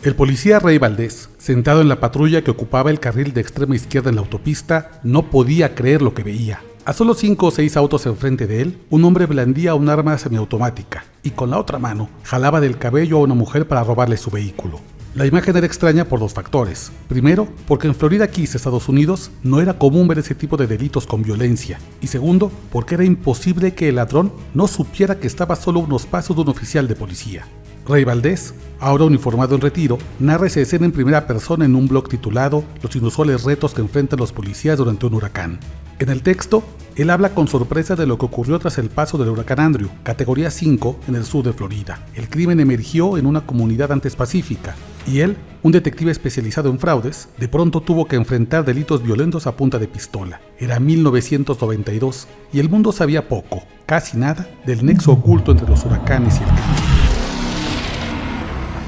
El policía Rey Valdés, sentado en la patrulla que ocupaba el carril de extrema izquierda en la autopista, no podía creer lo que veía. A solo 5 o 6 autos enfrente de él, un hombre blandía un arma semiautomática y con la otra mano jalaba del cabello a una mujer para robarle su vehículo. La imagen era extraña por dos factores. Primero, porque en Florida Keys, Estados Unidos, no era común ver ese tipo de delitos con violencia. Y segundo, porque era imposible que el ladrón no supiera que estaba solo a unos pasos de un oficial de policía. Rey Valdés, ahora uniformado en retiro, narra esa escena en primera persona en un blog titulado Los inusuales retos que enfrentan los policías durante un huracán. En el texto, él habla con sorpresa de lo que ocurrió tras el paso del huracán Andrew, categoría 5 en el sur de Florida. El crimen emergió en una comunidad antes pacífica, y él, un detective especializado en fraudes, de pronto tuvo que enfrentar delitos violentos a punta de pistola. Era 1992 y el mundo sabía poco, casi nada, del nexo oculto entre los huracanes y el crimen.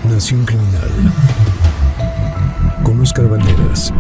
Nación Criminal con Óscar Valderas.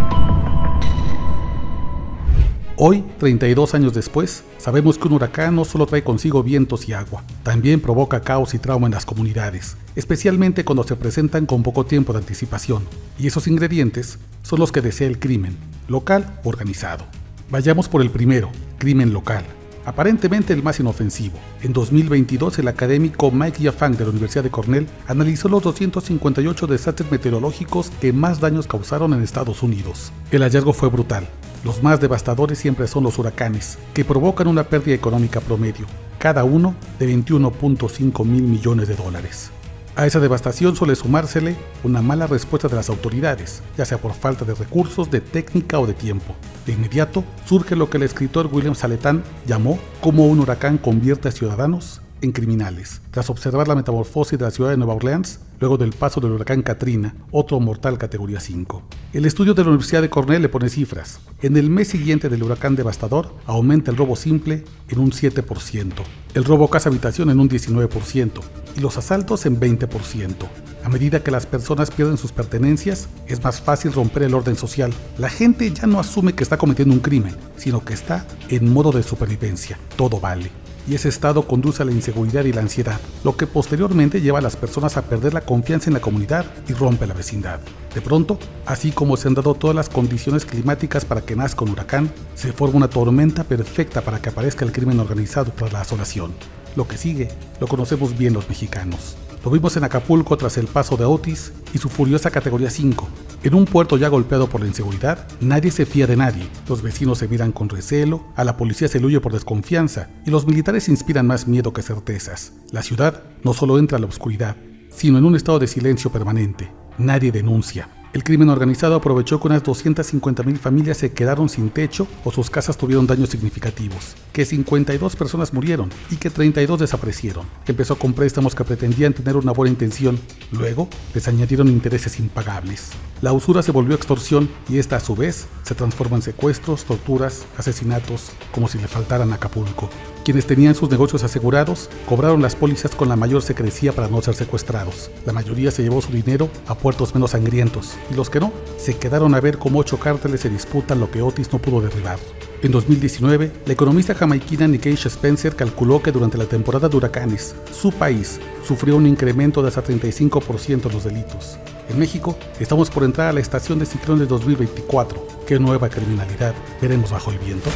Hoy, 32 años después, sabemos que un huracán no solo trae consigo vientos y agua, también provoca caos y trauma en las comunidades, especialmente cuando se presentan con poco tiempo de anticipación. Y esos ingredientes son los que desea el crimen, local o organizado. Vayamos por el primero, crimen local. Aparentemente el más inofensivo. En 2022, el académico Mike Yafang de la Universidad de Cornell analizó los 258 desastres meteorológicos que más daños causaron en Estados Unidos. El hallazgo fue brutal. Los más devastadores siempre son los huracanes, que provocan una pérdida económica promedio, cada uno de $21.5 mil millones. A esa devastación suele sumársele una mala respuesta de las autoridades, ya sea por falta de recursos, de técnica o de tiempo. De inmediato surge lo que el escritor William Saletán llamó cómo un huracán convierte a ciudadanos en criminales. Tras observar la metamorfosis de la ciudad de Nueva Orleans, luego del paso del huracán Katrina, otro mortal categoría 5. El estudio de la Universidad de Cornell le pone cifras. En el mes siguiente del huracán devastador, aumenta el robo simple en un 7%, el robo casa-habitación en un 19% y los asaltos en 20%. A medida que las personas pierden sus pertenencias, es más fácil romper el orden social. La gente ya no asume que está cometiendo un crimen, sino que está en modo de supervivencia. Todo vale. Y ese estado conduce a la inseguridad y la ansiedad, lo que posteriormente lleva a las personas a perder la confianza en la comunidad y rompe la vecindad. De pronto, así como se han dado todas las condiciones climáticas para que nazca un huracán, se forma una tormenta perfecta para que aparezca el crimen organizado tras la asolación. Lo que sigue, lo conocemos bien los mexicanos. Lo vimos en Acapulco tras el paso de Otis y su furiosa categoría 5. En un puerto ya golpeado por la inseguridad, nadie se fía de nadie. Los vecinos se miran con recelo, a la policía se le huye por desconfianza y los militares inspiran más miedo que certezas. La ciudad no solo entra a la oscuridad, sino en un estado de silencio permanente. Nadie denuncia. El crimen organizado aprovechó que unas 250,000 familias se quedaron sin techo o sus casas tuvieron daños significativos, que 52 personas murieron y que 32 desaparecieron. Empezó con préstamos que pretendían tener una buena intención, luego les añadieron intereses impagables. La usura se volvió extorsión y esta a su vez se transforma en secuestros, torturas, asesinatos, como si le faltaran a Acapulco. Quienes tenían sus negocios asegurados cobraron las pólizas con la mayor secrecía para no ser secuestrados. La mayoría se llevó su dinero a puertos menos sangrientos y los que no, se quedaron a ver cómo 8 cárteles se disputan lo que Otis no pudo derribar. En 2019, la economista jamaiquina Nkeisha Spencer calculó que durante la temporada de huracanes, su país sufrió un incremento de hasta 35% en los delitos. En México, estamos por entrar a la estación de ciclones 2024. ¿Qué nueva criminalidad veremos bajo el viento?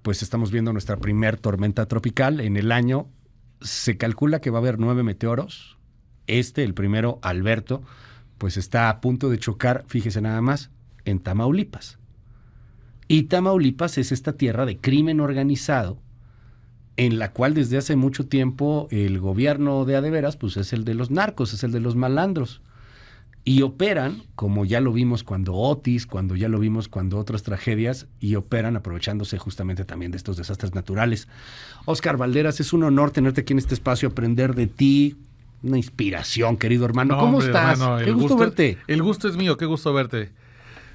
Pues estamos viendo nuestra primer tormenta tropical en el año. Se calcula que va a haber 9 meteoros. El primero, Alberto, pues está a punto de chocar, fíjese nada más, en Tamaulipas. Y Tamaulipas es esta tierra de crimen organizado en la cual desde hace mucho tiempo el gobierno de a de veras pues es el de los narcos, es el de los malandros. Y operan, como ya lo vimos cuando Otis, cuando ya lo vimos cuando otras tragedias, y operan aprovechándose justamente también de estos desastres naturales. Óscar Valderas, es un honor tenerte aquí en este espacio, aprender de ti, una inspiración, querido hermano. ¿Cómo estás? Hermano, qué gusto verte. El gusto es mío, qué gusto verte.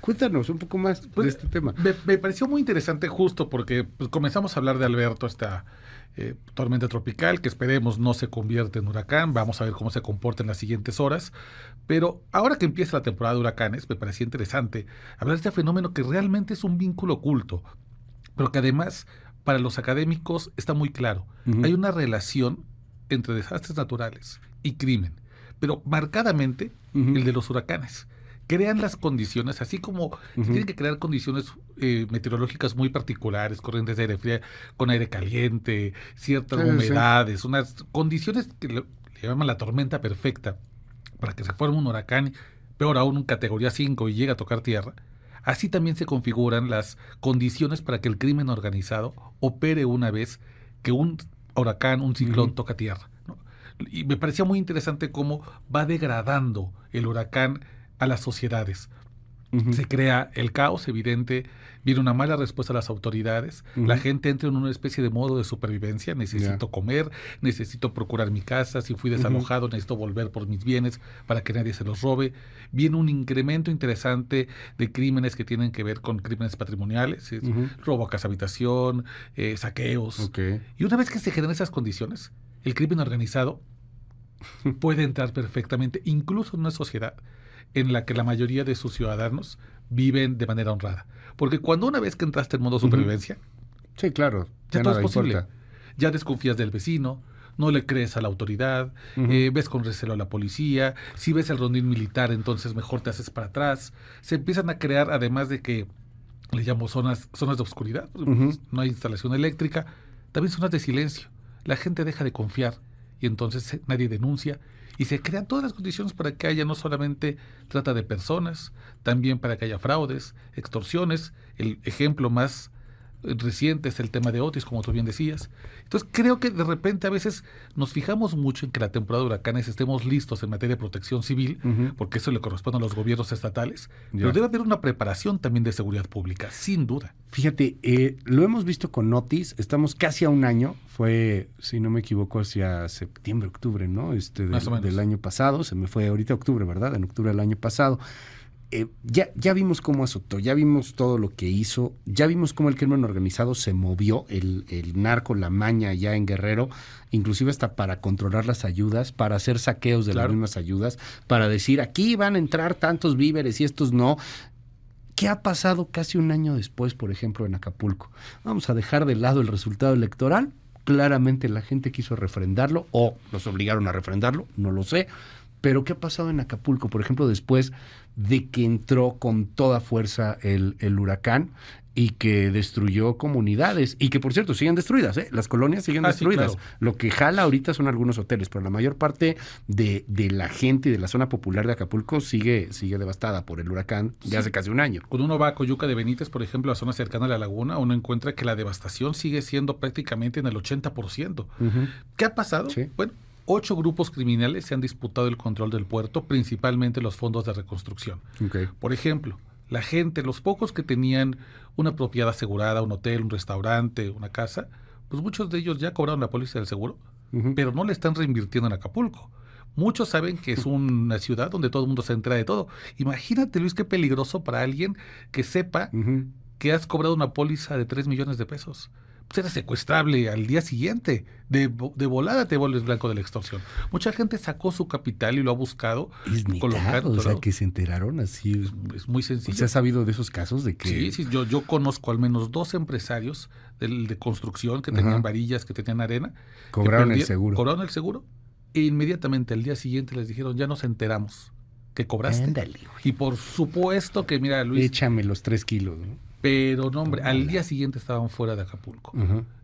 Cuéntanos un poco más de este tema. Me pareció muy interesante justo porque pues, comenzamos a hablar de Alberto, esta tormenta tropical que esperemos no se convierta en huracán. Vamos a ver cómo se comporta en las siguientes horas. Pero ahora que empieza la temporada de huracanes, me parecía interesante hablar de este fenómeno que realmente es un vínculo oculto, pero que además para los académicos está muy claro. Hay una relación entre desastres naturales y crimen, pero marcadamente el de los huracanes. Crean las condiciones, así como se tienen que crear condiciones meteorológicas muy particulares, corrientes de aire fría con aire caliente, ciertas humedades, unas condiciones que le llaman la tormenta perfecta para que se forme un huracán, peor aún un categoría 5 y llegue a tocar tierra. Así también se configuran las condiciones para que el crimen organizado opere una vez que un huracán, un ciclón toca tierra, ¿no? Y me parecía muy interesante cómo va degradando el huracán a las sociedades. Se crea el caos evidente, viene una mala respuesta a las autoridades, la gente entra en una especie de modo de supervivencia, necesito comer, necesito procurar mi casa, si fui desalojado necesito volver por mis bienes para que nadie se los robe. Viene un incremento interesante de crímenes que tienen que ver con crímenes patrimoniales, robo a casa habitación, saqueos. Y una vez que se generan esas condiciones, el crimen organizado puede entrar perfectamente, incluso en una sociedad en la que la mayoría de sus ciudadanos viven de manera honrada. Porque cuando una vez que entraste en modo supervivencia, sí, claro, ya todo es posible. Ya desconfías del vecino, no le crees a la autoridad, ves con recelo a la policía, si ves el rondín militar, entonces mejor te haces para atrás. Se empiezan a crear, además de que le llamo zonas de oscuridad, no hay instalación eléctrica, también zonas de silencio. La gente deja de confiar y entonces nadie denuncia. Y se crean todas las condiciones para que haya no solamente trata de personas, también para que haya fraudes, extorsiones. El ejemplo más reciente es el tema de Otis, como tú bien decías. Entonces creo que de repente a veces nos fijamos mucho en que la temporada de huracanes estemos listos en materia de protección civil, porque eso le corresponde a los gobiernos estatales, pero debe haber una preparación también de seguridad pública, sin duda. Fíjate, lo hemos visto con Otis, estamos casi a un año, fue, si no me equivoco, hacia septiembre, octubre, ¿no? Del año pasado, se me fue ahorita octubre, ¿verdad? En octubre del año pasado. Ya vimos cómo azotó, ya vimos todo lo que hizo, ya vimos cómo el crimen organizado se movió, el narco, la maña ya en Guerrero, inclusive hasta para controlar las ayudas, para hacer saqueos de las mismas ayudas, para decir aquí van a entrar tantos víveres y estos no. ¿Qué ha pasado casi un año después, por ejemplo, en Acapulco? Vamos a dejar de lado el resultado electoral, claramente la gente quiso refrendarlo o los obligaron a refrendarlo, no lo sé. Pero ¿qué ha pasado en Acapulco, por ejemplo, después de que entró con toda fuerza el huracán y que destruyó comunidades? Y que, por cierto, siguen destruidas, ¿eh? Las colonias siguen destruidas. Sí, claro. Lo que jala ahorita son algunos hoteles, pero la mayor parte de la gente y de la zona popular de Acapulco sigue devastada por el huracán de hace casi un año. Cuando uno va a Coyuca de Benítez, por ejemplo, a la zona cercana a la laguna, uno encuentra que la devastación sigue siendo prácticamente en el 80%. ¿Qué ha pasado? Sí. Bueno, 8 grupos criminales se han disputado el control del puerto, principalmente los fondos de reconstrucción. Por ejemplo, la gente, los pocos que tenían una propiedad asegurada, un hotel, un restaurante, una casa, pues muchos de ellos ya cobraron la póliza del seguro, pero no le están reinvirtiendo en Acapulco. Muchos saben que es una ciudad donde todo el mundo se entera de todo. Imagínate, Luis, qué peligroso para alguien que sepa que has cobrado una póliza de 3 millones de pesos. Pues eres secuestrable al día siguiente. De volada te vuelves blanco de la extorsión. Mucha gente sacó su capital y lo ha buscado. Es neta, o sea, que se enteraron así. Es muy sencillo. ¿Se ha sabido de esos casos de que...? Sí, yo conozco al menos 2 empresarios de construcción que tenían varillas, que tenían arena. Cobraron el seguro. Cobraron el seguro e inmediatamente al día siguiente les dijeron, ya nos enteramos que cobraste. Ándale. Y por supuesto que, mira, Luis... Échame los 3 kilos, ¿no? Pero no, hombre, al día siguiente estaban fuera de Acapulco.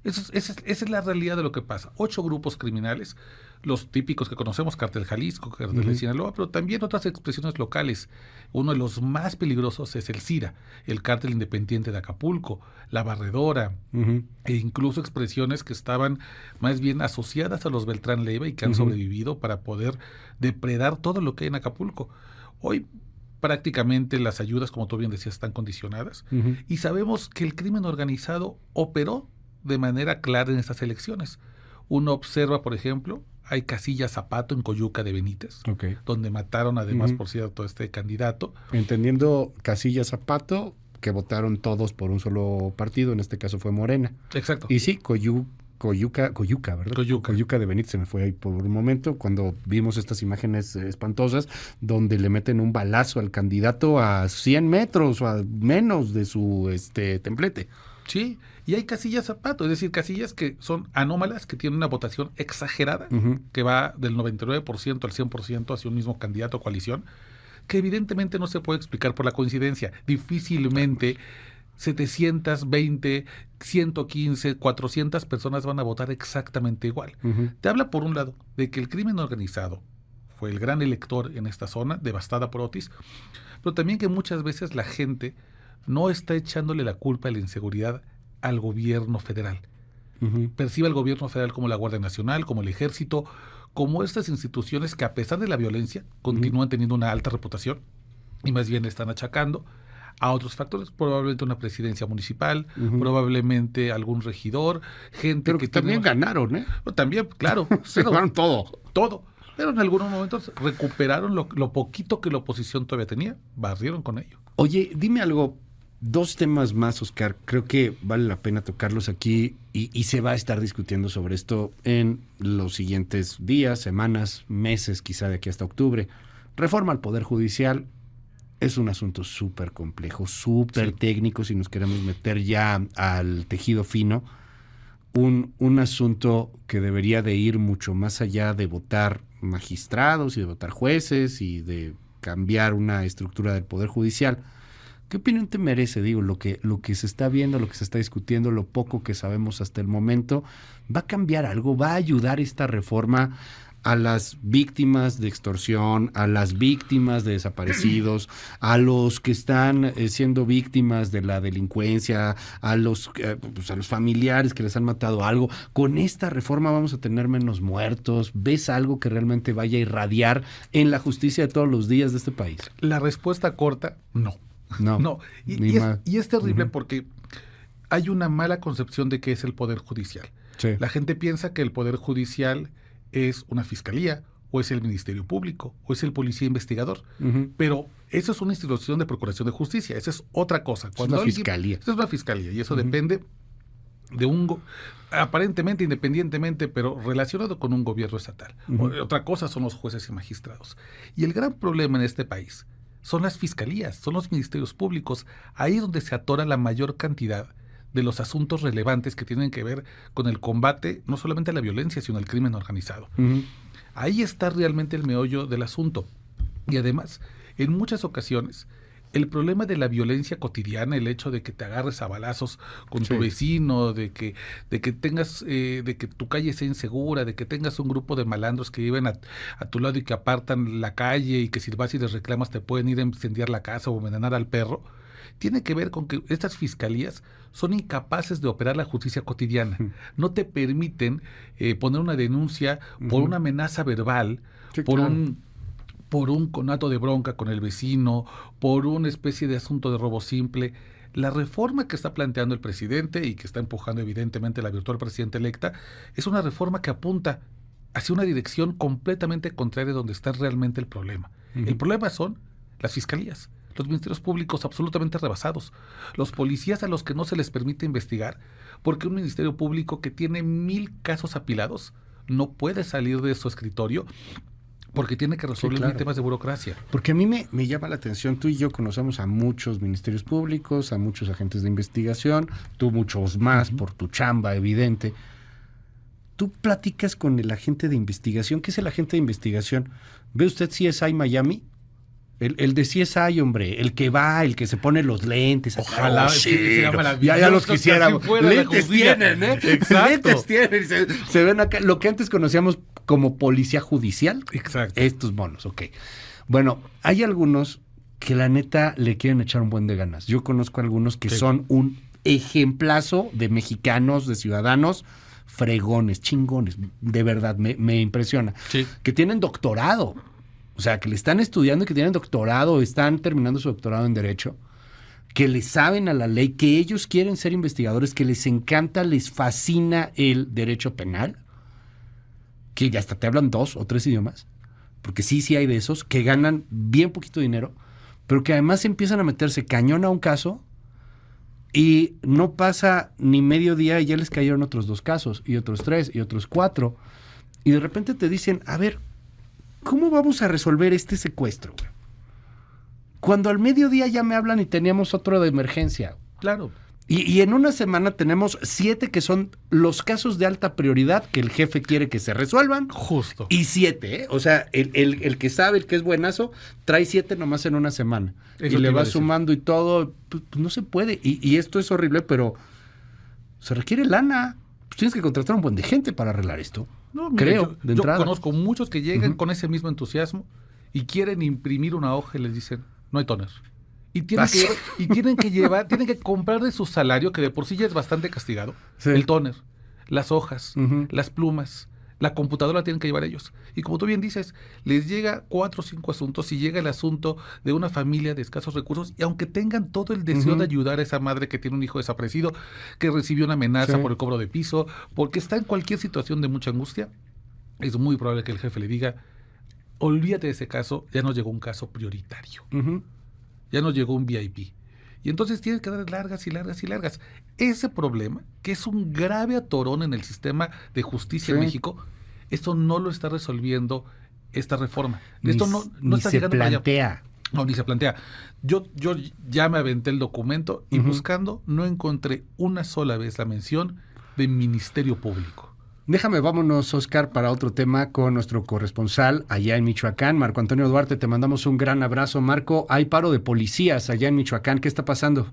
Esa es la realidad de lo que pasa. 8 grupos criminales, los típicos que conocemos, Cártel Jalisco, Cártel de Sinaloa, pero también otras expresiones locales. Uno de los más peligrosos es el CIRA, el Cártel Independiente de Acapulco, la Barredora, e incluso expresiones que estaban más bien asociadas a los Beltrán Leiva y que han sobrevivido para poder depredar todo lo que hay en Acapulco. Hoy prácticamente las ayudas, como tú bien decías, están condicionadas y sabemos que el crimen organizado operó de manera clara en estas elecciones. Uno observa, por ejemplo, hay Casilla Zapato en Coyuca de Benítez, donde mataron además, por cierto, este candidato. Entendiendo Casilla Zapato, que votaron todos por un solo partido, en este caso fue Morena. Exacto. Y sí, Coyuca, ¿verdad? Coyuca de Benítez se me fue ahí por un momento cuando vimos estas imágenes espantosas donde le meten un balazo al candidato a 100 metros o a menos de su templete. Sí, y hay casillas zapato, es decir, casillas que son anómalas, que tienen una votación exagerada, que va del 99% al 100% hacia un mismo candidato o coalición, que evidentemente no se puede explicar por la coincidencia. Difícilmente 720, 115, 400 personas van a votar exactamente igual. Te habla, por un lado, de que el crimen organizado fue el gran elector en esta zona, devastada por Otis, pero también que muchas veces la gente no está echándole la culpa de la inseguridad al gobierno federal. Percibe al gobierno federal como la Guardia Nacional, como el Ejército, como estas instituciones que, a pesar de la violencia, continúan teniendo una alta reputación y más bien están achacando a otros factores, probablemente una presidencia municipal, probablemente algún regidor, gente pero que también ganaron, ¿eh? También, claro. Se ganaron todo. Todo. Pero en algunos momentos recuperaron lo poquito que la oposición todavía tenía, barrieron con ello. Oye, dime algo. 2 temas más, Oscar. Creo que vale la pena tocarlos aquí y se va a estar discutiendo sobre esto en los siguientes días, semanas, meses, quizá de aquí hasta octubre. Reforma al Poder Judicial es un asunto súper complejo, súper técnico, si nos queremos meter ya al tejido fino. Un asunto que debería de ir mucho más allá de votar magistrados y de votar jueces y de cambiar una estructura del Poder Judicial. ¿Qué opinión te merece, digo, lo que se está viendo, lo que se está discutiendo, lo poco que sabemos hasta el momento? ¿Va a cambiar algo? ¿Va a ayudar esta reforma a las víctimas de extorsión, a las víctimas de desaparecidos, a los que están siendo víctimas de la delincuencia, a los familiares que les han matado algo? ¿Con esta reforma vamos a tener menos muertos? ¿Ves algo que realmente vaya a irradiar en la justicia de todos los días de este país? La respuesta corta, no. No. Y es terrible porque hay una mala concepción de qué es el Poder Judicial. Sí. La gente piensa que el Poder Judicial es una fiscalía, o es el Ministerio Público, o es el policía investigador. Pero eso es una institución de procuración de justicia, esa es otra cosa. Es una fiscalía. Eso es una fiscalía, y eso depende de un aparentemente independientemente, pero relacionado con un gobierno estatal. Otra cosa son los jueces y magistrados. Y el gran problema en este país son las fiscalías, son los ministerios públicos, ahí es donde se atora la mayor cantidad de los asuntos relevantes que tienen que ver con el combate, no solamente a la violencia, sino al crimen organizado. Ahí está realmente el meollo del asunto. Y además, en muchas ocasiones, el problema de la violencia cotidiana, el hecho de que te agarres a balazos con tu vecino, de que tengas, de que tu calle sea insegura, de que tengas un grupo de malandros que viven a tu lado y que apartan la calle y que si vas y les reclamas te pueden ir a incendiar la casa o envenenar al perro, tiene que ver con que estas fiscalías son incapaces de operar la justicia cotidiana. No te permiten poner una denuncia por una amenaza verbal, por un conato de bronca con el vecino, por una especie de asunto de robo simple. La reforma que está planteando el presidente y que está empujando evidentemente la virtual presidenta electa es una reforma que apunta hacia una dirección completamente contraria de donde está realmente el problema. El problema son las fiscalías, los ministerios públicos absolutamente rebasados, los policías a los que no se les permite investigar, porque un ministerio público que tiene 1000 casos apilados no puede salir de su escritorio porque tiene que resolver temas de burocracia. Porque a mí me llama la atención, tú y yo conocemos a muchos ministerios públicos, a muchos agentes de investigación, tú muchos más por tu chamba evidente. Tú platicas con el agente de investigación. ¿Qué es el agente de investigación? ¿Ve usted CSI Miami? El de CSI, hombre, el que va, el que se pone los lentes. Ojalá, sería maravilloso. Ya los quisiéramos. Lentes tienen, ¿eh? Exacto. Lentes tienen. Se ven acá, lo que antes conocíamos como policía judicial. Exacto. Estos monos, ok. Bueno, hay algunos que la neta le quieren echar un buen de ganas. Yo conozco algunos que son un ejemplazo de mexicanos, de ciudadanos fregones, chingones. De verdad, me impresiona. Sí. Que tienen doctorado. O sea, que le están estudiando y que tienen doctorado, están terminando su doctorado en Derecho, que le saben a la ley, que ellos quieren ser investigadores, que les encanta, les fascina el derecho penal, que ya hasta te hablan 2 o 3 idiomas, porque sí hay de esos, que ganan bien poquito dinero, pero que además empiezan a meterse cañón a un caso y no pasa ni medio día y ya les cayeron otros 2 casos, y otros 3, y otros 4, y de repente te dicen, a ver, ¿cómo vamos a resolver este secuestro, güey? Cuando al mediodía ya me hablan y teníamos otro de emergencia. Claro. Y en una semana tenemos 7 que son los casos de alta prioridad que el jefe quiere que se resuelvan. Justo. Y 7, ¿eh? O sea, el que sabe, el que es buenazo, trae 7 nomás en una semana. Eso y le te iba va a decir. sumando y todo. Pues no se puede. Y esto es horrible, pero se requiere lana. Pues tienes que contratar un buen de gente para arreglar esto. No, mira, Creo, de yo entrada. conozco muchos que llegan Ujú. con ese mismo entusiasmo y quieren imprimir una hoja y les dicen, no hay toner. Y tienen que comprar de su salario, que de por sí ya es bastante castigado, Sí. el toner, las hojas, Ujú. las plumas, la computadora la tienen que llevar ellos. Y como tú bien dices, les llega 4 o 5 asuntos y llega el asunto de una familia de escasos recursos y aunque tengan todo el deseo Ujú. de ayudar a esa madre que tiene un hijo desaparecido, que recibió una amenaza Sí. por el cobro de piso, porque está en cualquier situación de mucha angustia, es muy probable que el jefe le diga, olvídate de ese caso, ya nos llegó un caso prioritario, Ujú. ya nos llegó un VIP. Y entonces tienes que dar largas y largas y largas. Ese problema, que es un grave atorón en el sistema de justicia en Sí. México, esto no lo está resolviendo esta reforma. Esto no ni está se llegando para allá. plantea. No, ni se plantea. Yo ya me aventé el documento y Ujú. buscando no encontré una sola vez la mención de Ministerio Público. Déjame, vámonos, Oscar, para otro tema con nuestro corresponsal allá en Michoacán, Marco Antonio Duarte. Te mandamos un gran abrazo. Marco, hay paro de policías allá en Michoacán. ¿Qué está pasando?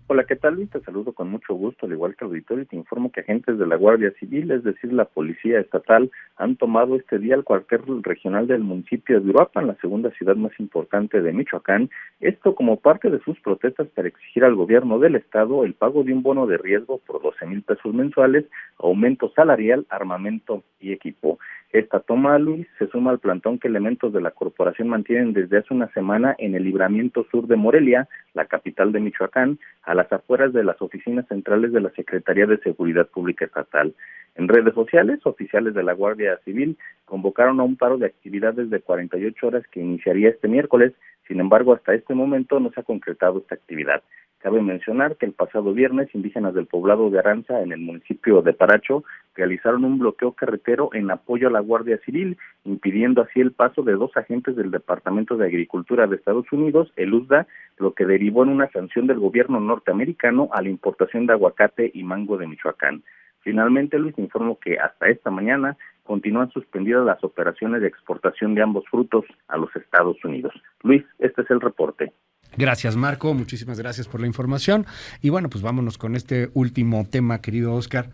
Hola, ¿qué tal, Luis? Te saludo con mucho gusto, al igual que el auditorio, y te informo que agentes de la Guardia Civil, es decir, la Policía Estatal, han tomado este día el cuartel regional del municipio de Uruapan, la segunda ciudad más importante de Michoacán, esto como parte de sus protestas para exigir al gobierno del estado el pago de un bono de riesgo por 12,000 pesos mensuales, aumento salarial, armamento y equipo. Esta toma, Luis, se suma al plantón que elementos de la corporación mantienen desde hace una semana en el libramiento sur de Morelia, la capital de Michoacán, a las afueras de las oficinas centrales de la Secretaría de Seguridad Pública Estatal. En redes sociales, oficiales de la Guardia Civil convocaron a un paro de actividades de 48 horas que iniciaría este miércoles. Sin embargo, hasta este momento no se ha concretado esta actividad. Cabe mencionar que el pasado viernes, indígenas del poblado de Aranza, en el municipio de Paracho, realizaron un bloqueo carretero en apoyo a la Guardia Civil, impidiendo así el paso de 2 agentes del Departamento de Agricultura de Estados Unidos, el USDA, lo que derivó en una sanción del gobierno norteamericano a la importación de aguacate y mango de Michoacán. Finalmente, Luis, informo que hasta esta mañana continúan suspendidas las operaciones de exportación de ambos frutos a los Estados Unidos. Luis, este es el reporte. Gracias, Marco. Muchísimas gracias por la información. Y bueno, pues vámonos con este último tema, querido Oscar.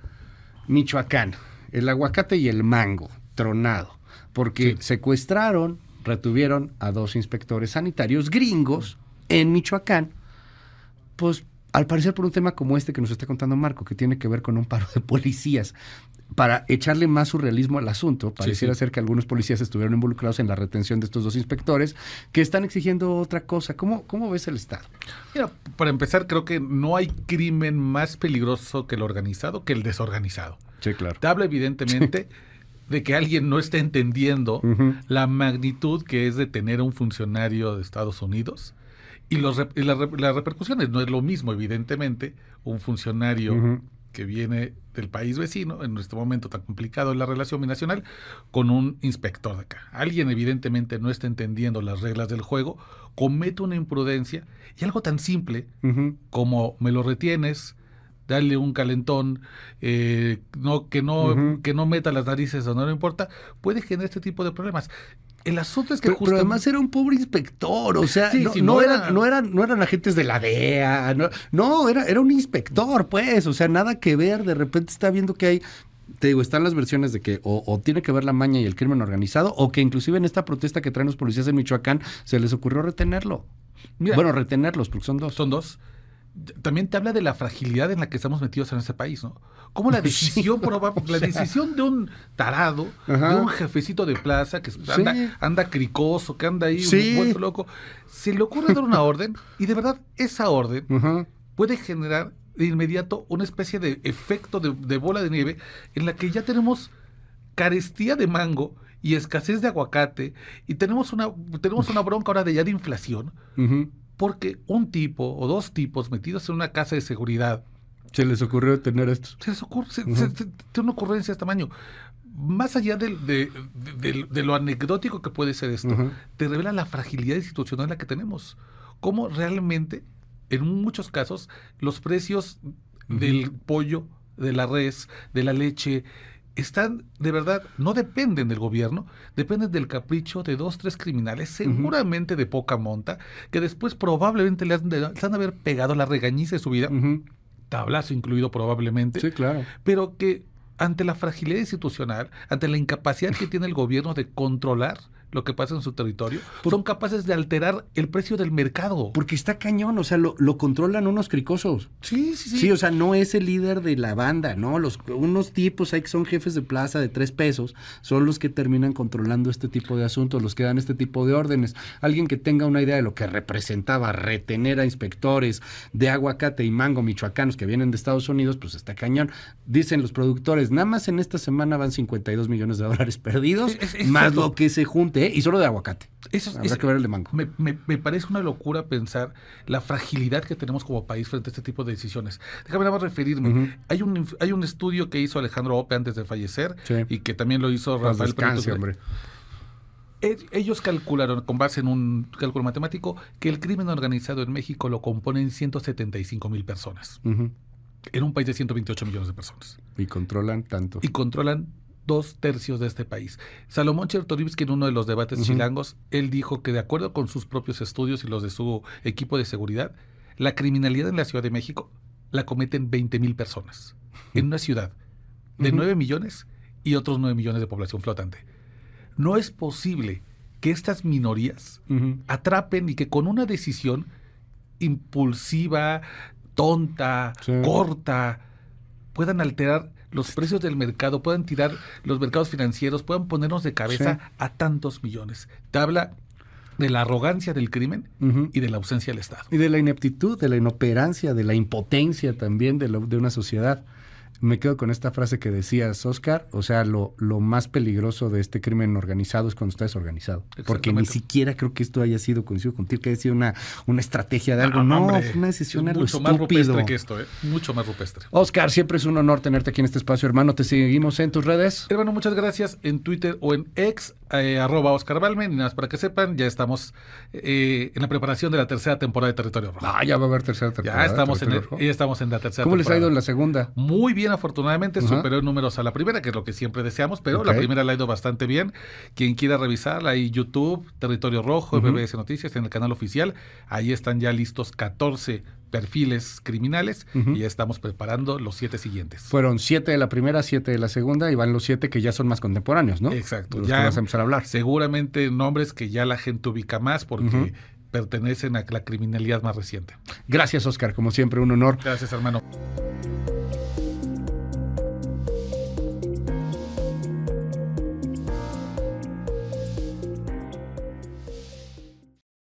Michoacán, el aguacate y el mango, tronado, porque secuestraron, retuvieron a 2 inspectores sanitarios gringos en Michoacán, pues al parecer por un tema como este que nos está contando Marco, que tiene que ver con un paro de policías. Para echarle más surrealismo al asunto, pareciera ser que algunos policías estuvieron involucrados en la retención de estos 2 inspectores que están exigiendo otra cosa. ¿Cómo ves el Estado? Mira, para empezar, creo que no hay crimen más peligroso que el organizado que el desorganizado. Sí, claro. Te habla evidentemente de que alguien no está entendiendo la magnitud que es de tener a un funcionario de Estados Unidos y las repercusiones. No es lo mismo, evidentemente, un funcionario que viene del país vecino, en este momento tan complicado en la relación binacional, con un inspector de acá. Alguien evidentemente no está entendiendo las reglas del juego, comete una imprudencia y algo tan simple como me lo retienes, darle un calentón, que no meta las narices o no le importa, puede generar este tipo de problemas. El asunto es que pero además era un pobre inspector, o sea, Sí, no era- eran agentes de la DEA, era un inspector, pues, o sea, nada que ver, de repente está viendo que hay, te digo, están las versiones de que o tiene que ver la maña y el crimen organizado, o que inclusive en esta protesta que traen los policías en Michoacán se les ocurrió retenerlo. Mira, Bueno, retenerlos, porque son 2. son 2. También te habla de la fragilidad en la que estamos metidos en ese país, ¿no? Como la decisión la decisión de un tarado, Ajá. de un jefecito de plaza que Sí. anda cricoso, que anda ahí Sí. vuelto loco, se le ocurre dar una orden y de verdad esa orden puede generar de inmediato una especie de efecto de bola de nieve en la que ya tenemos carestía de mango y escasez de aguacate y tenemos una bronca ahora de ya de inflación. Porque un tipo o 2 tipos metidos en una casa de seguridad Se les ocurrió tener esto. se les ocurre, tiene una ocurrencia de este tamaño. Más allá de lo anecdótico que puede ser esto, te revela la fragilidad institucional en la que tenemos. Cómo realmente en muchos casos, los precios del pollo, de la res, de la leche, están, de verdad, no dependen del gobierno, dependen del capricho de 2, 3 criminales, seguramente de poca monta, que después probablemente les han de haber pegado la regañiza de su vida, tablazo incluido probablemente, Sí, claro. pero que ante la fragilidad institucional, ante la incapacidad que tiene el gobierno de controlar lo que pasa en su territorio, son capaces de alterar el precio del mercado. Porque está cañón, o sea, lo controlan unos cricosos. Sí. Sí, o sea, no es el líder de la banda, ¿no? Unos tipos ahí que son jefes de plaza de 3 pesos son los que terminan controlando este tipo de asuntos, los que dan este tipo de órdenes. Alguien que tenga una idea de lo que representaba retener a inspectores de aguacate y mango michoacanos que vienen de Estados Unidos, pues está cañón. Dicen los productores, nada más en esta semana van $52 millones perdidos, más lo que se junte, y solo de aguacate. Habrá que ver el de mango. Me parece una locura pensar la fragilidad que tenemos como país frente a este tipo de decisiones. Déjame nada más referirme. Hay un estudio que hizo Alejandro Ope antes de fallecer, y que también lo hizo Rafael Descanse, hombre. Ellos calcularon, con base en un cálculo matemático, que el crimen organizado en México lo componen 175,000 personas. En un país de 128 millones de personas. Y controlan tanto. Y controlan 2/3 de este país. Salomón Chertorivsky, en uno de los debates chilangos, él dijo que de acuerdo con sus propios estudios y los de su equipo de seguridad, la criminalidad en la Ciudad de México la cometen 20,000 personas. En una ciudad de 9 millones y otros 9 millones de población flotante. No es posible que estas minorías atrapen y que con una decisión impulsiva, tonta, corta, puedan alterar los precios del mercado, puedan tirar los mercados financieros, puedan ponernos de cabeza a tantos millones. Te habla de la arrogancia del crimen y de la ausencia del Estado. Y de la ineptitud, de la inoperancia, de la impotencia también de una sociedad. Me quedo con esta frase que decías, Oscar, o sea, lo más peligroso de este crimen organizado es cuando está desorganizado. Porque ni siquiera creo que esto haya sido, coincido contigo, que haya sido una estrategia de algo. No, fue una decisión a lo estúpido. Mucho más rupestre que esto, mucho más rupestre. Oscar, siempre es un honor tenerte aquí en este espacio, hermano. Te seguimos en tus redes. Hermano, muchas gracias. En Twitter o en X, @Oscar Balmen. Y nada más para que sepan, ya estamos en la preparación de la 3ª temporada de Territorio Rojo. Ya va a haber 3ª temporada. Ya estamos en la 3ª temporada. ¿Cómo les ha ido en la segunda? Muy bien, afortunadamente, superó en números a la primera, que es lo que siempre deseamos, pero la primera la ha ido bastarle bien. Quien quiera revisarla, ahí YouTube, Territorio Rojo, MBS Noticias, en el canal oficial, ahí están ya listos 14 perfiles criminales y ya estamos preparando los 7 siguientes. Fueron 7 de la primera, 7 de la segunda y van los 7 que ya son más contemporáneos, ¿no? Exacto. Ya vas a empezar a hablar. Seguramente nombres que ya la gente ubica más porque pertenecen a la criminalidad más reciente. Gracias, Oscar. Como siempre, un honor. Gracias, hermano.